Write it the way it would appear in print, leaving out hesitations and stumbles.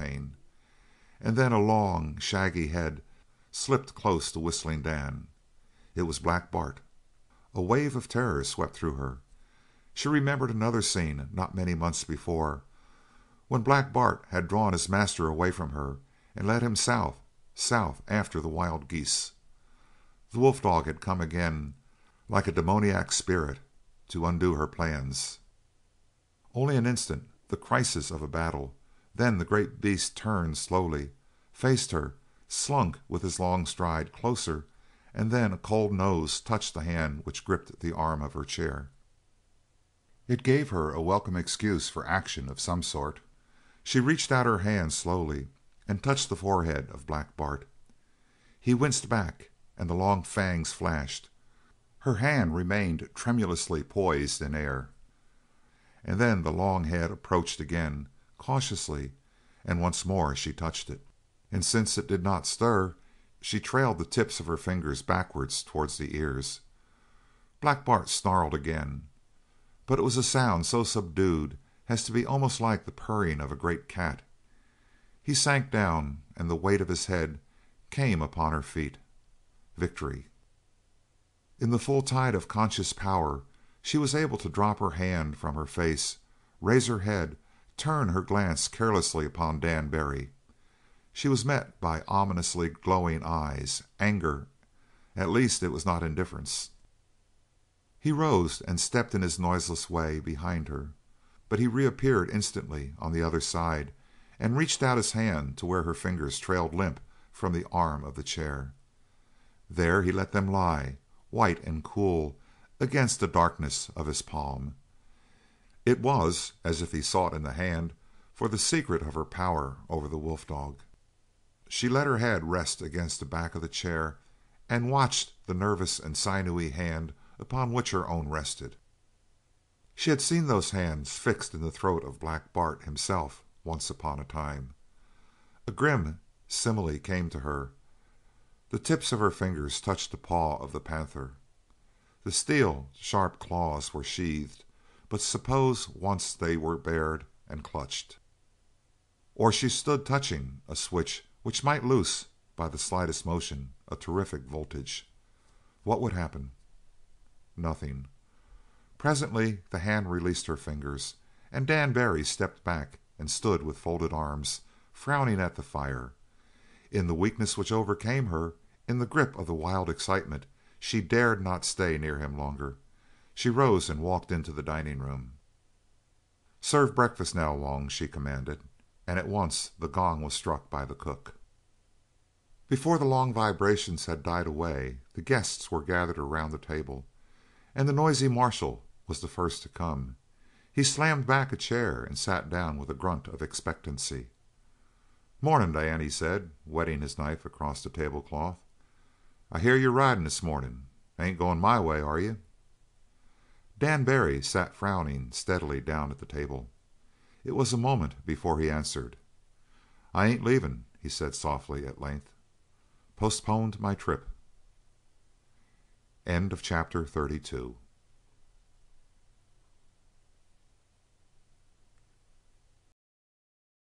pain. And then a long, shaggy head slipped close to Whistling Dan. It was Black Bart. A wave of terror swept through her. She remembered another scene not many months before, when Black Bart had drawn his master away from her and led him south after the wild geese. The wolf dog had come again like a demoniac spirit to undo her plans. Only an instant, the crisis of a battle, then the great beast turned slowly, faced her, slunk with his long stride closer, and then a cold nose touched the hand which gripped the arm of her chair. It gave her a welcome excuse for action of some sort. She reached out her hand slowly and touched the forehead of Black Bart. He winced back, and the long fangs flashed. Her hand remained tremulously poised in air. And then the long head approached again, cautiously, and once more she touched it. And since it did not stir, she trailed the tips of her fingers backwards towards the ears. Black Bart snarled again, but it was a sound so subdued as to be almost like the purring of a great cat. He sank down, and the weight of his head came upon her feet. Victory. In the full tide of conscious power she was able to drop her hand from her face, raise her head, turn her glance carelessly upon Dan Barry. She was met by ominously glowing eyes, anger. At least it was not indifference. He rose and stepped in his noiseless way behind her, but he reappeared instantly on the other side and reached out his hand to where her fingers trailed limp from the arm of the chair. There he let them lie, white and cool, against the darkness of his palm. It was as if he sought in the hand for the secret of her power over the wolf dog. She let her head rest against the back of the chair and watched the nervous and sinewy hand upon which her own rested. She had seen those hands fixed in the throat of Black Bart himself once upon a time. A grim simile came to her. The tips of her fingers touched the paw of the panther. The steel, sharp claws were sheathed, but suppose once they were bared and clutched? Or she stood touching a switch which might loose, by the slightest motion, a terrific voltage. What would happen? Nothing. Presently the hand released her fingers, and Dan Barry stepped back and stood with folded arms, frowning at the fire. In the weakness which overcame her, in the grip of the wild excitement, she dared not stay near him longer. She rose and walked into the dining room. "Serve breakfast now, Long," she commanded, and at once the gong was struck by the cook. Before the long vibrations had died away, the guests were gathered around the table, and the noisy marshal was the first to come. He slammed back a chair and sat down with a grunt of expectancy. "Morning, Dan," he said, wetting his knife across the tablecloth. "I hear you're riding this morning. Ain't going my way, are you?" Dan Barry sat frowning steadily down at the table. It was a moment before he answered. "I ain't leaving," he said softly at length. "Postponed my trip." End of chapter 32.